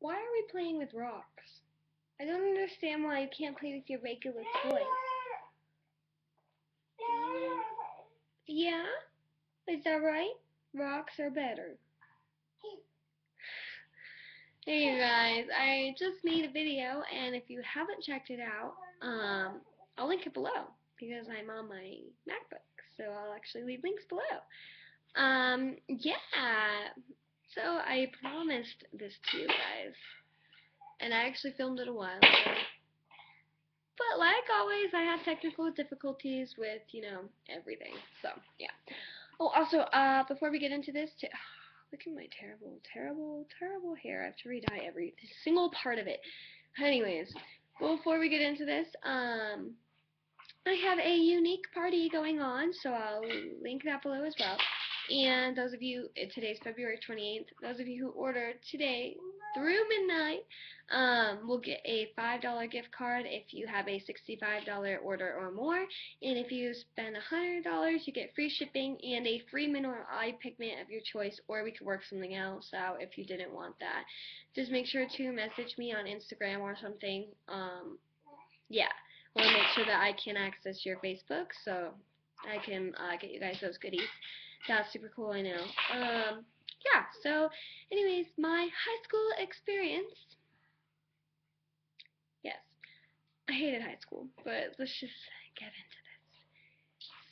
Why are we playing with rocks? I don't understand why you can't play with your regular toys. Yeah? Is that right? Rocks are better. Hey you guys, I just made a video, and if you haven't checked it out, I'll link it below because I'm on my MacBook, so I'll actually leave links below. Yeah. So I promised this to you guys, and I actually filmed it a while ago. But like always, I had technical difficulties with, everything. So, yeah. Oh, also, before we get into this, look at my terrible, terrible, terrible hair. I have to re-dye every single part of it. Anyways, before we get into this, I have a unique party going on, so I'll link that below as well. And those of you, today's February 28th, those of you who ordered today through midnight will get a $5 gift card if you have a $65 order or more. And if you spend $100, you get free shipping and a free mineral eye pigment of your choice, or we could work something else out if you didn't want that. Just make sure to message me on Instagram or something. Yeah. I want to make sure that I can access your Facebook so I can get you guys those goodies. That's super cool, I know. Yeah, so anyways, my high school experience. Yes, I hated high school, but let's just get into this.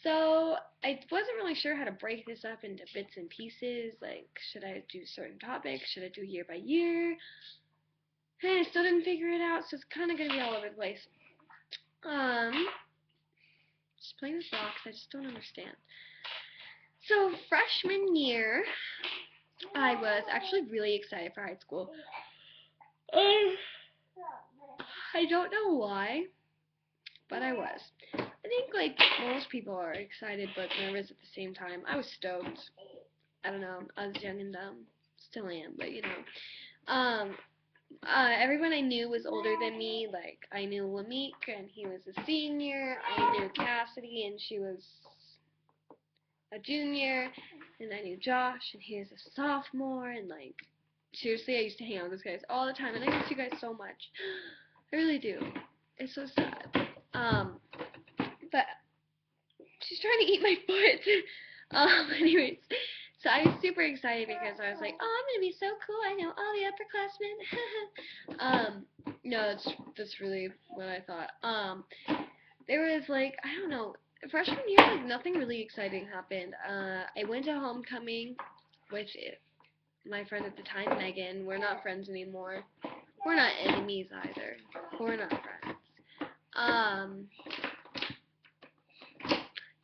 So I wasn't really sure how to break this up into bits and pieces. Like, should I do certain topics? Should I do year by year? And I still didn't figure it out, so it's kind of going to be all over the place. Just playing with rocks, I just don't understand. So freshman year, I was actually really excited for high school. I don't know why, but I was. I think like most people are excited but nervous at the same time. I was stoked. I don't know. I was young and dumb. Still am, but everyone I knew was older than me. Like, I knew Lamik, and he was a senior. I knew Cassidy, and she was a junior. And I knew Josh, and he was a sophomore. And, like, seriously, I used to hang out with those guys all the time. And I miss you guys so much. I really do. It's so sad. But she's trying to eat my foot. Anyways. So I was super excited because I was like, oh, I'm going to be so cool. I know all the upperclassmen. No, that's really what I thought. There was like, I don't know, freshman year, like nothing really exciting happened. I went to homecoming with my friend at the time, Megan. We're not friends anymore. We're not enemies either. We're not friends.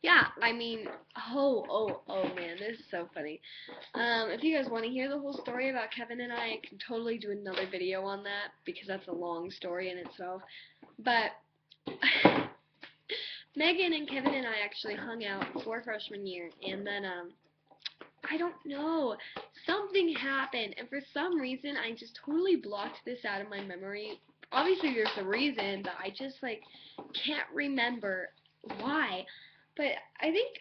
Yeah, I mean, oh man, this is so funny. If you guys want to hear the whole story about Kevin and I can totally do another video on that because that's a long story in itself. But Megan and Kevin and I actually hung out for freshman year, and then I don't know, something happened, and for some reason I just totally blocked this out of my memory. Obviously there's a reason, but I just like can't remember why. But I think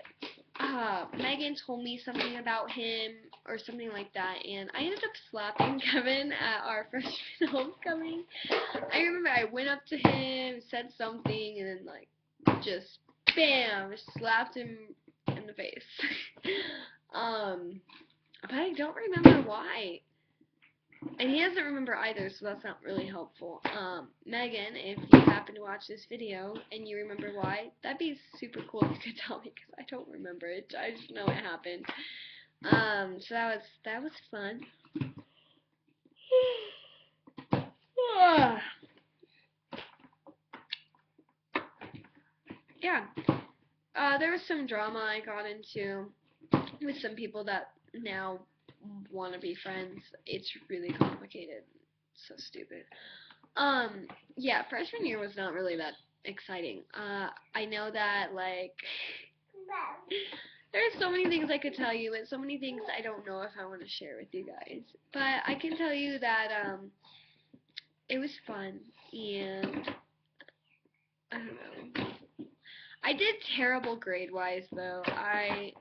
Megan told me something about him or something like that, and I ended up slapping Kevin at our freshman homecoming. I remember I went up to him, said something, and then like just bam, slapped him in the face. But I don't remember why. And he doesn't remember either, so that's not really helpful. Megan, if you happen to watch this video and you remember why, that'd be super cool if you could tell me, because I don't remember it. I just know it happened. So that was fun. Yeah. There was some drama I got into with some people that now want to be friends. It's really complicated. So stupid. Yeah, freshman year was not really that exciting. I know that, like, there's so many things I could tell you, and so many things I don't know if I want to share with you guys. But I can tell you that, it was fun, and, I don't know. I did terrible grade-wise, though. I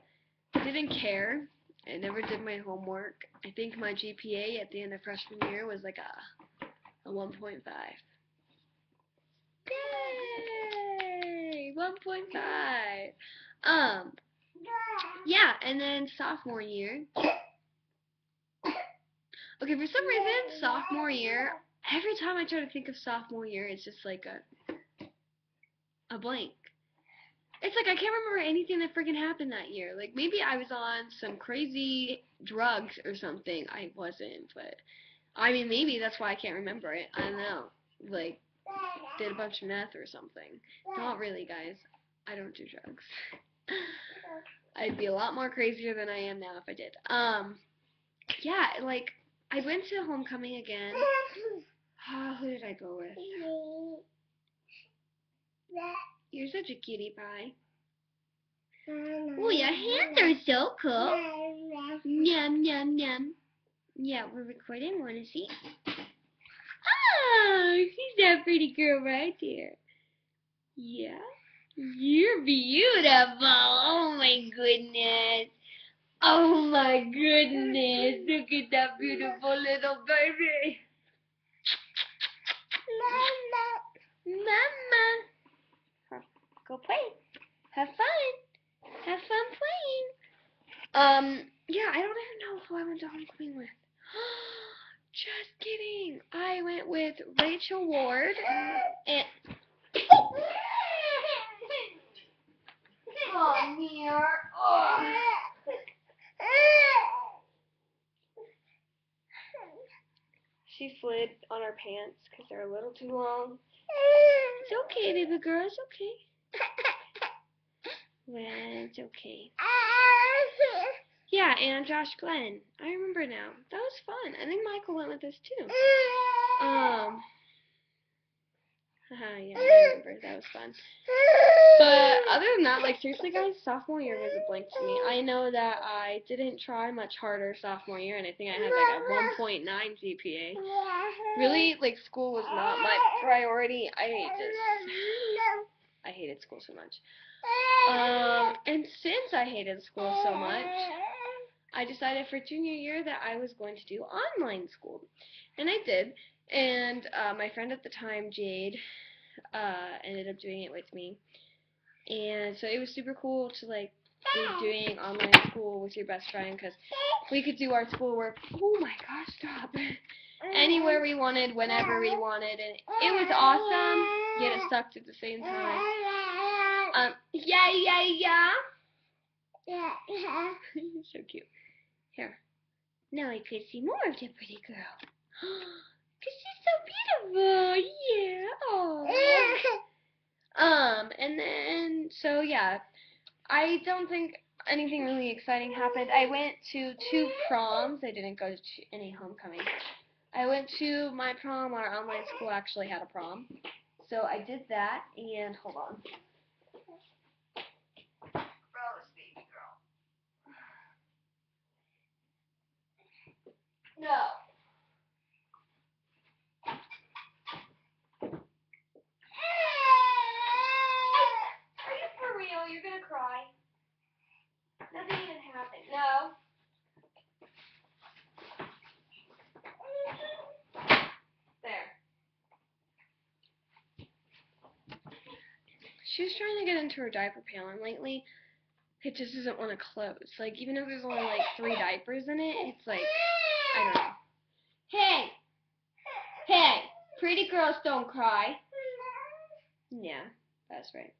didn't care. I never did my homework. I think my GPA at the end of freshman year was like a 1.5. Yay! 1.5. Yeah, and then sophomore year. Okay, for some reason, sophomore year, every time I try to think of sophomore year, it's just like a blank. It's like I can't remember anything that freaking happened that year. Like, maybe I was on some crazy drugs or something. I wasn't, but, I mean, maybe that's why I can't remember it. I don't know. Like, did a bunch of meth or something. Not really, guys. I don't do drugs. I'd be a lot more crazier than I am now if I did. Yeah, like, I went to homecoming again. Who did I go with? You're such a cutie pie. Oh, your hands are so cool. Yum, yum, yum. Yeah, we're recording. Want to see? Oh, she's that pretty girl right there. Yeah. You're beautiful. Oh, my goodness. Oh, my goodness. Look at that beautiful little baby. Mama. Go play. Have fun. Have fun playing. Yeah, I don't even know who I went to homecoming with. Just kidding. I went with Rachel Ward and oh, Mir. Oh. She slid on her pants because they're a little too long. It's okay, baby girl. It's okay. Well, it's okay. Yeah, and Josh Glenn. I remember now. That was fun. I think Michael went with us too. Yeah, I remember. That was fun. But other than that, like, seriously, guys, sophomore year was a blank to me. I know that I didn't try much harder sophomore year, and I think I had like a 1.9 GPA. Really, like, school was not my priority. I hated school so much. And since I hated school so much, I decided for junior year that I was going to do online school. And I did. And my friend at the time, Jade, ended up doing it with me. And so it was super cool to, like, be doing online school with your best friend because we could do our schoolwork, oh my gosh, stop, anywhere we wanted, whenever we wanted, and it was awesome, yet it sucked at the same time. Yeah. So cute. Here. Now I could see more of the pretty girl. Because she's so beautiful. Yeah. Aww. And then, so yeah, I don't think anything really exciting happened. I went to 2 proms. I didn't go to any homecoming. I went to my prom. Our online school actually had a prom. So I did that, and hold on. Gross, baby girl. No. Are you for real? You're gonna cry? Nothing even happened. No. There. She was trying to get into her diaper pail, and lately, it just doesn't want to close. Like, even if there's only, like, 3 diapers in it, it's like, I don't know. Hey! Pretty girls don't cry. Yeah, that's right.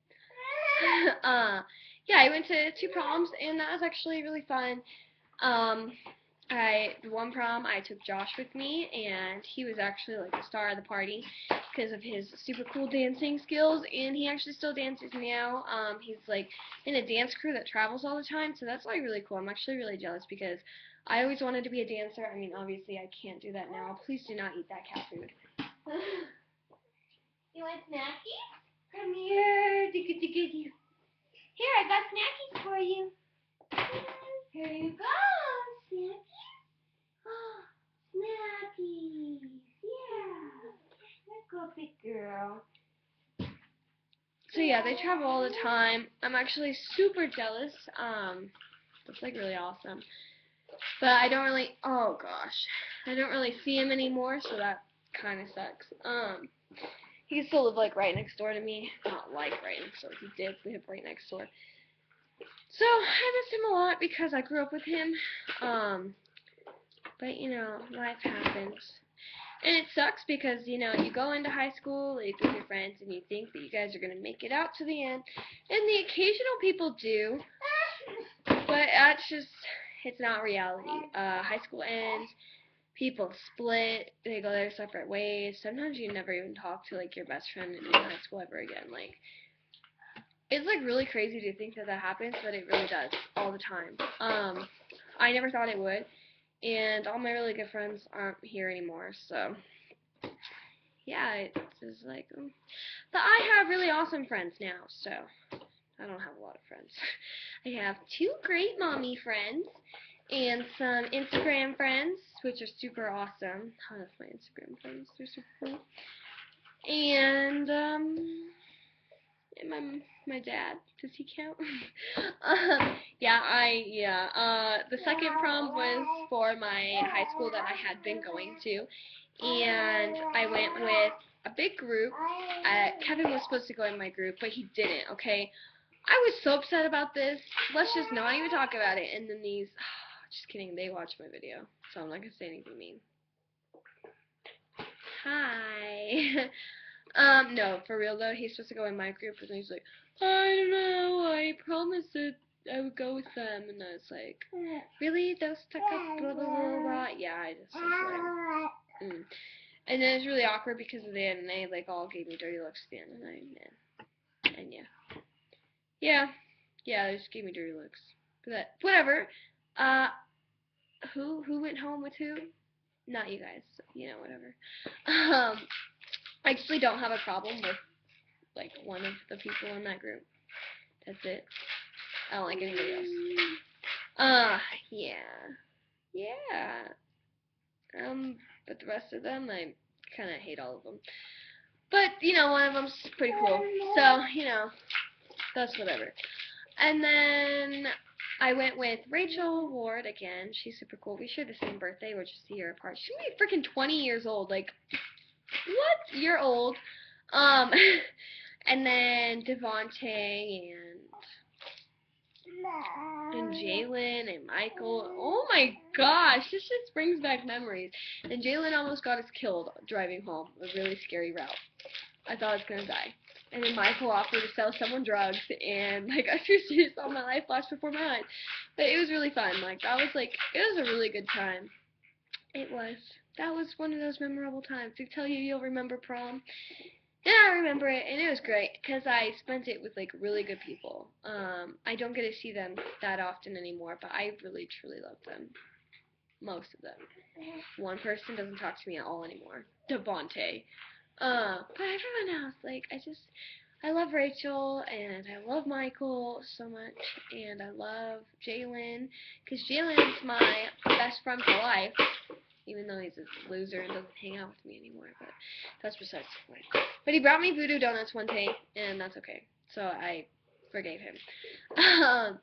Yeah, I went to 2 proms, and that was actually really fun. The one prom, I took Josh with me, and he was actually like the star of the party because of his super cool dancing skills, and he actually still dances now. He's like in a dance crew that travels all the time, so that's like really cool. I'm actually really jealous because I always wanted to be a dancer. I mean, obviously I can't do that now. Please do not eat that cat food. You want snackies? Come here. Here, I got snackies for you. Here you go, snackies. Snackies. Yeah. Let's go, big girl. So yeah, they travel all the time. I'm actually super jealous. That's like really awesome. But I don't really, oh gosh, I don't really see him anymore, so that kind of sucks. He used to live like right next door to me. Not like right next door, he did live right next door. So I miss him a lot because I grew up with him. But you know, life happens. And it sucks because, you know, you go into high school like, with your friends and you think that you guys are going to make it out to the end. And the occasional people do. But that's just, it's not reality. High school ends. People split. They go their separate ways. Sometimes you never even talk to, like, your best friend in high school ever again. Like, it's, like, really crazy to think that that happens, but it really does all the time. I never thought it would. And all my really good friends aren't here anymore, so yeah, it's just like, but I have really awesome friends now, so I don't have a lot of friends. I have 2 great mommy friends and some Instagram friends, which are super awesome. I love my Instagram friends; they're super cool. And my dad, does he count? The second prom was for my high school that I had been going to, and I went with a big group. Kevin was supposed to go in my group, but he didn't, okay? I was so upset about this. Let's just not even talk about it. And then these, just kidding, they watched my video, so I'm not going to say anything mean. Hi. No, for real though, he's supposed to go in my group, and he's like, I don't know, I promised that I would go with them, and I was like, really, those stuck up, blah, blah, blah, blah, yeah, I just was like, And then it was really awkward because of the end, and they, like, all gave me dirty looks at the end, and yeah, they just gave me dirty looks, but whatever. Who went home with who? Not you guys, so, you know, whatever. I actually don't have a problem with, like, one of the people in that group. That's it. I don't like anybody else. Yeah. But the rest of them, I kind of hate all of them. But, you know, one of them's pretty cool. So, you know, that's whatever. And then I went with Rachel Ward again. She's super cool. We share the same birthday, which is a year apart. She's gonna be freaking 20 years old. Like, what? You're old. And then Devontae and Jalen and Michael. Oh my gosh, this just brings back memories. And Jalen almost got us killed driving home. A really scary route. I thought I was gonna die. And then Michael offered to sell someone drugs, and like I seriously saw my life flash before my eyes. But it was really fun. Like that was like it was a really good time. It was. That was one of those memorable times. To tell you you'll remember prom. Yeah, I remember it, and it was great because I spent it with like really good people. I don't get to see them that often anymore, but I really truly love them. Most of them. One person doesn't talk to me at all anymore. Devontae. But everyone else, like I love Rachel and I love Michael so much, and I love Jalen because Jalen's my best friend for life. Even though he's a loser and doesn't hang out with me anymore, but that's besides the point. But he brought me voodoo donuts one day, and that's okay. So I forgave him. Yeah,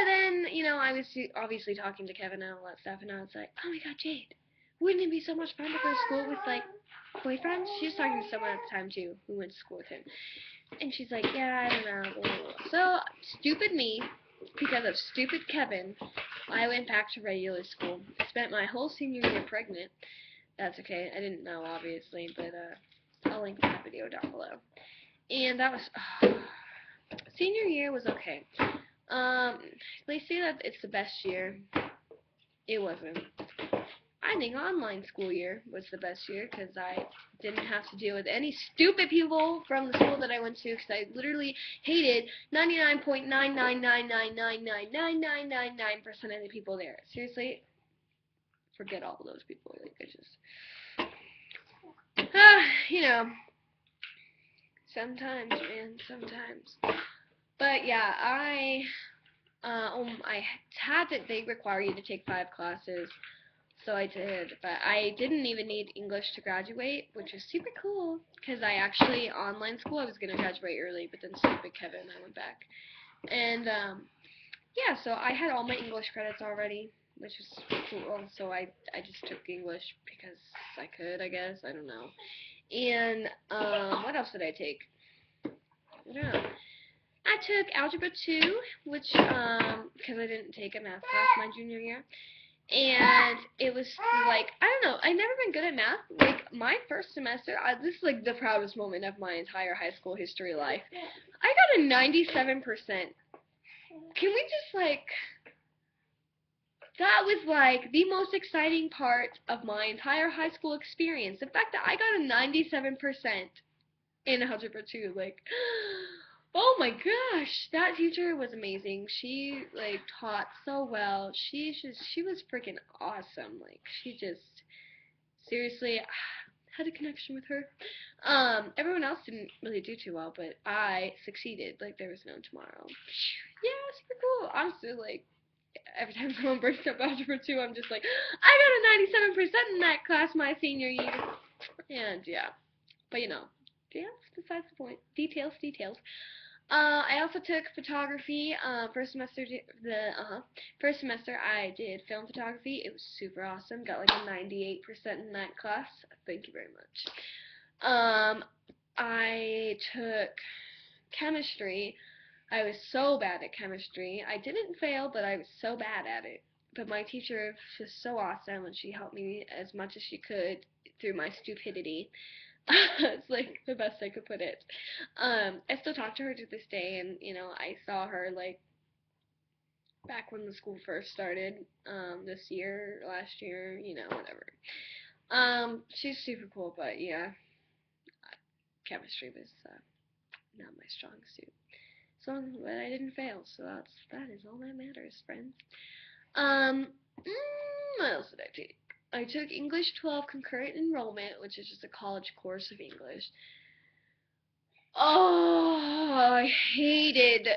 then, you know, I was obviously talking to Kevin and all that stuff, and I was like, oh my god, Jade, wouldn't it be so much fun to go to school with, like, boyfriends? She was talking to someone at the time, too, who went to school with him. And she's like, yeah, I don't know, blah, blah, blah. So, stupid me, because of stupid Kevin, I went back to regular school. I spent my whole senior year pregnant. That's okay. I didn't know, obviously, but I'll link that video down below. And that was senior year was okay. They say that it's the best year. It wasn't. I think online school year was the best year because I didn't have to deal with any stupid people from the school that I went to because I literally hated 99.999999999% of the people there. Seriously, forget all of those people. Like, I just, you know, sometimes, man, sometimes. But yeah, I had that they require you to take 5 classes. So I did, but I didn't even need English to graduate, which was super cool, because I actually, online school, I was going to graduate early, but then stupid Kevin, I went back. And, yeah, so I had all my English credits already, which was cool. So I just took English because I could, I guess. I don't know. And what else did I take? I don't know. I took Algebra 2, which, because I didn't take a math class my junior year. And it was like, I don't know, I've never been good at math. Like, my first semester, this is like the proudest moment of my entire high school history life. I got a 97%. Can we just, like, that was like the most exciting part of my entire high school experience. The fact that I got a 97% in algebra 2, like, oh my gosh, that teacher was amazing. She, like, taught so well. She was freaking awesome. Like, she just, seriously, had a connection with her. Everyone else didn't really do too well, but I succeeded. Like, there was no tomorrow. Yeah, super cool. Honestly, like, every time someone brings up algebra 2, I'm just like, I got a 97% in that class my senior year. And, yeah. But, you know, yeah, besides the point. Details, details. I also took photography. First semester I did film photography. It was super awesome. Got like a 98% in that class. Thank you very much. I took chemistry. I was so bad at chemistry. I didn't fail, but I was so bad at it. But my teacher was so awesome, and she helped me as much as she could through my stupidity. It's like the best I could put it. I still talk to her to this day, and you know, I saw her like back when the school first started, this year, last year, you know, whatever. She's super cool, but yeah, chemistry was not my strong suit. So, but I didn't fail, so that is all that matters, friends. What else did I take? I took English 12 concurrent enrollment, which is just a college course of English. Oh, I didn't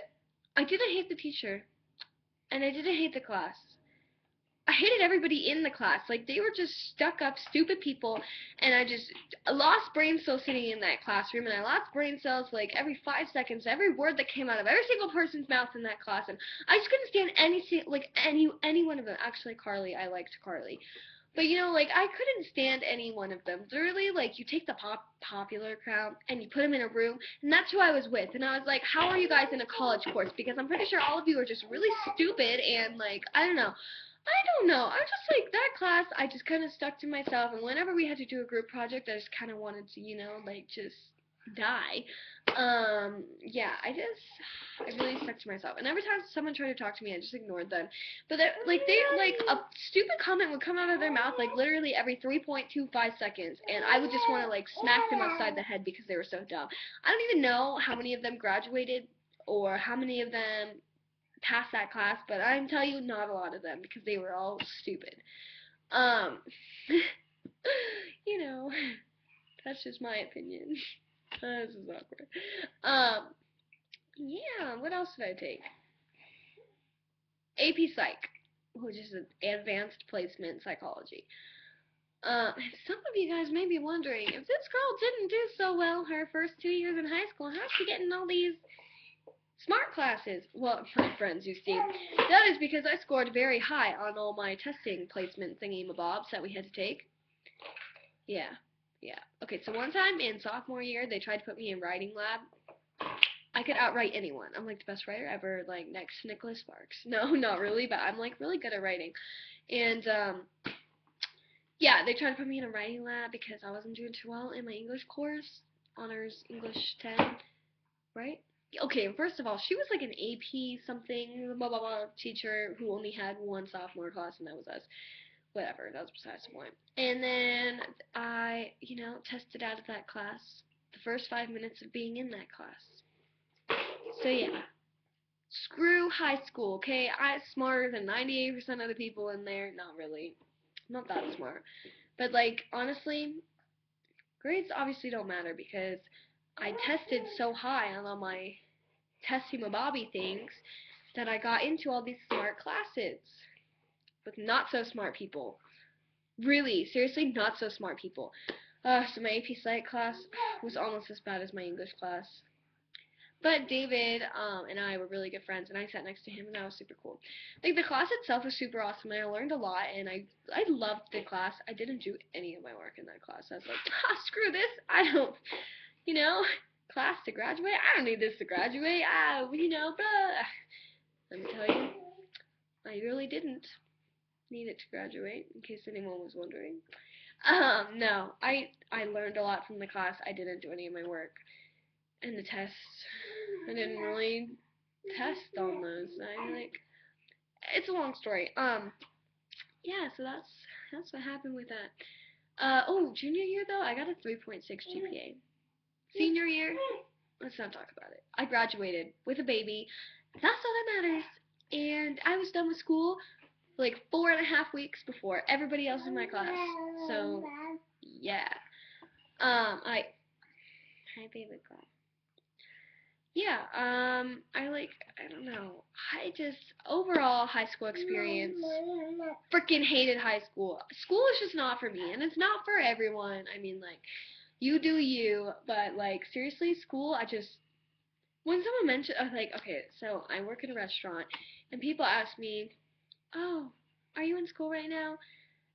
hate the teacher, and I didn't hate the class. I hated everybody in the class. Like, they were just stuck up, stupid people, and I lost brain cells sitting in that classroom, and I lost brain cells, like, every 5 seconds, every word that came out of every single person's mouth in that class, and I just couldn't stand any one of them. Actually, Carly, I liked Carly. But, you know, like, I couldn't stand any one of them. Literally, like, you take the popular crowd, and you put them in a room, and that's who I was with. And I was like, how are you guys in a college course? Because I'm pretty sure all of you are just really stupid, and, like, I don't know. I was just like, that class, I just kind of stuck to myself, and whenever we had to do a group project, I just kind of wanted to, you know, like, just die. Yeah, I really stuck to myself, and every time someone tried to talk to me, I just ignored them. But, a stupid comment would come out of their mouth, like, literally every 3.25 seconds, and I would just want to, like, smack them upside the head because they were so dumb. I don't even know how many of them graduated, or how many of them past that class, but I can tell you not a lot of them because they were all stupid. You know, that's just my opinion. This is awkward. Yeah, what else did I take? AP Psych, which is an advanced placement psychology. Some of you guys may be wondering, if this girl didn't do so well her first 2 years in high school, how's she getting all these smart classes? Well, my friends, you see, that is because I scored very high on all my testing placement thingy-mabobs that we had to take. Yeah. Okay, so one time in sophomore year, they tried to put me in writing lab. I could outwrite anyone. I'm like the best writer ever, like next to Nicholas Sparks. No, not really, but I'm like really good at writing. And, yeah, they tried to put me in a writing lab because I wasn't doing too well in my English course, honors English 10, right? Okay, first of all, she was like an AP something, blah, blah, blah, teacher who only had one sophomore class, and that was us. Whatever, that was besides the point. And then I, you know, tested out of that class the first 5 minutes of being in that class. So, yeah. Screw high school, okay? I'm smarter than 98% of the people in there. Not really. Not that smart. But, like, honestly, grades obviously don't matter because I tested so high on all my testy-mabobby things that I got into all these smart classes with not so smart people. Really, seriously, not so smart people. So my AP Psych class was almost as bad as my English class. But David and I were really good friends, and I sat next to him, and that was super cool. Like, the class itself was super awesome, and I learned a lot, and I loved the class. I didn't do any of my work in that class. I was like, screw this. I don't, you know, class to graduate. I don't need this to graduate. Blah. Let me tell you, I really didn't need it to graduate, in case anyone was wondering. No, I learned a lot from the class. I didn't do any of my work. And the tests, I didn't really test on those. It's a long story. Yeah, so that's what happened with that. Junior year though, I got a 3.6 GPA. Senior year, let's not talk about it. I graduated with a baby. That's all that matters. And I was done with school like 4.5 weeks before everybody else in my class. So yeah. Hi baby girl. Yeah, I don't know. Overall high school experience, freaking hated high school. School is just not for me, and it's not for everyone. I mean, like, you do you, but, like, seriously, school, when someone mentioned, okay, so I work in a restaurant, and people ask me, oh, are you in school right now?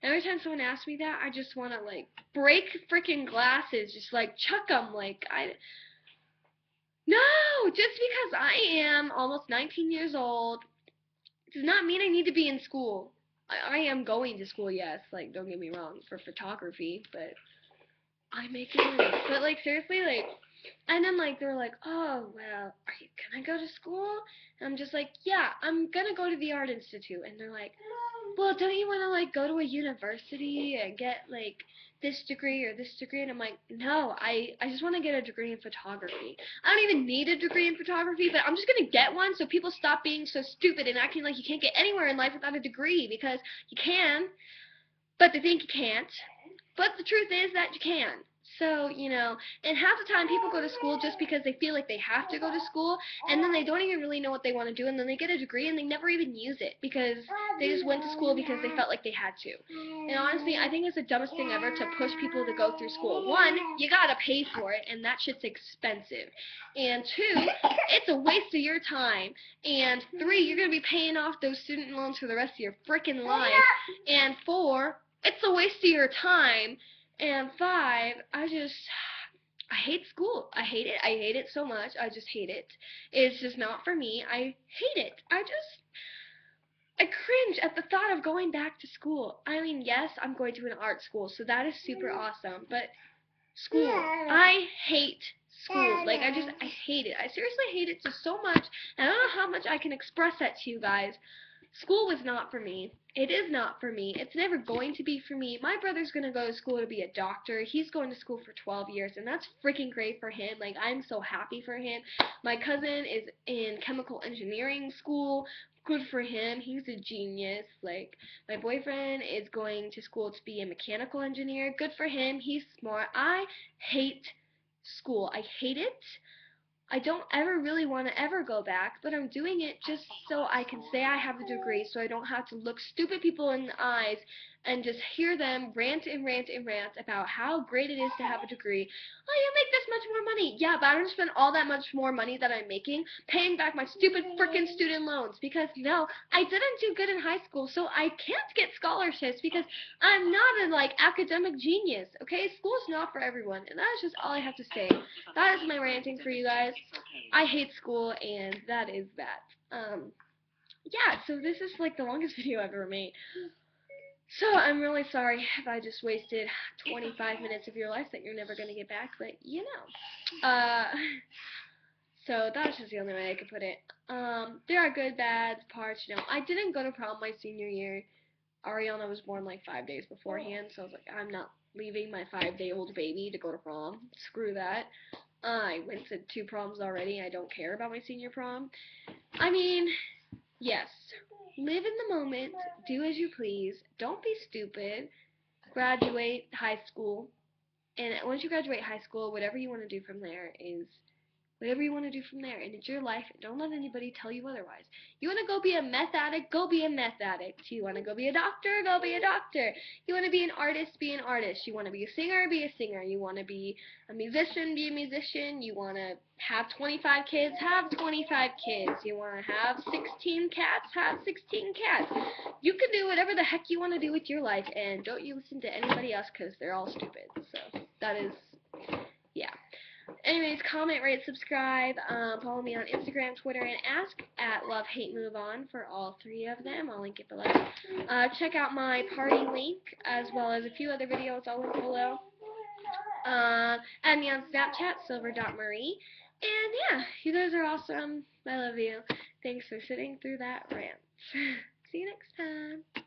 And every time someone asks me that, I just want to, like, break freaking glasses, just, like, chuck them, no, just because I am almost 19 years old does not mean I need to be in school. I am going to school, yes, like, don't get me wrong, for photography, but I'm making money. But, like, seriously, like, and then, like, they're like, oh, well, are you gonna go to school? And I'm just like, yeah, I'm gonna go to the Art Institute. And they're like, well, don't you want to, like, go to a university and get, like, this degree or this degree? And I'm like, no, I just want to get a degree in photography. I don't even need a degree in photography, but I'm just going to get one so people stop being so stupid and acting like you can't get anywhere in life without a degree, because you can, but they think you can't. But the truth is that you can. So, and half the time people go to school just because they feel like they have to go to school, and then they don't even really know what they want to do, and then they get a degree and they never even use it because they just went to school because they felt like they had to. And honestly, I think it's the dumbest thing ever to push people to go through school. One, you gotta pay for it, and that shit's expensive. And two, it's a waste of your time. And three, you're gonna be paying off those student loans for the rest of your freaking life. And four, it's a waste of your time. And five, I hate school. I hate it. I hate it so much. I just hate it. It's just not for me. I hate it. I cringe at the thought of going back to school. I mean, yes, I'm going to an art school, so that is super awesome. But school, I hate school. Like, I hate it. I seriously hate it just so much. And I don't know how much I can express that to you guys. School was not for me. It is not for me. It's never going to be for me. My brother's going to go to school to be a doctor. He's going to school for 12 years, and that's freaking great for him. Like, I'm so happy for him. My cousin is in chemical engineering school. Good for him. He's a genius. Like, my boyfriend is going to school to be a mechanical engineer. Good for him. He's smart. I hate school. I hate it. I don't ever really want to ever go back, but I'm doing it just so I can say I have a degree, so I don't have to look stupid people in the eyes and just hear them rant and rant and rant about how great it is to have a degree. Oh, you make this much more money. Yeah, but I don't spend all that much more money that I'm making paying back my stupid frickin' student loans, because no, I didn't do good in high school, so I can't get scholarships because I'm not a, academic genius, okay? School's not for everyone, and that is just all I have to say. That is my ranting for you guys. I hate school, and that is that. Yeah, so this is, the longest video I've ever made. So, I'm really sorry if I just wasted 25 minutes of your life that you're never going to get back, but, so that's just the only way I could put it. There are good, bad parts, I didn't go to prom my senior year. Arianna was born 5 days beforehand, so I was like, I'm not leaving my 5-day-old baby to go to prom. Screw that. I went to 2 proms already. I don't care about my senior prom. I mean, yes, live in the moment, do as you please, don't be stupid, graduate high school, and once you graduate high school, whatever you want to do from there is Whatever you want to do from there, and it's your life, and don't let anybody tell you otherwise. You want to go be a meth addict, go be a meth addict. You want to go be a doctor, go be a doctor. You want to be an artist, be an artist. You want to be a singer, be a singer. You want to be a musician, be a musician. You want to have 25 kids, have 25 kids. You want to have 16 cats, have 16 cats. You can do whatever the heck you want to do with your life, and don't you listen to anybody else, because they're all stupid. So, that is, yeah. Anyways, comment, rate, subscribe, follow me on Instagram, Twitter, and Ask at Love, Hate, Move On for all 3 of them. I'll link it below. Check out my party link, as well as a few other videos I'll link below. Add me on Snapchat, silver.marie. And yeah, you guys are awesome. I love you. Thanks for sitting through that rant. See you next time.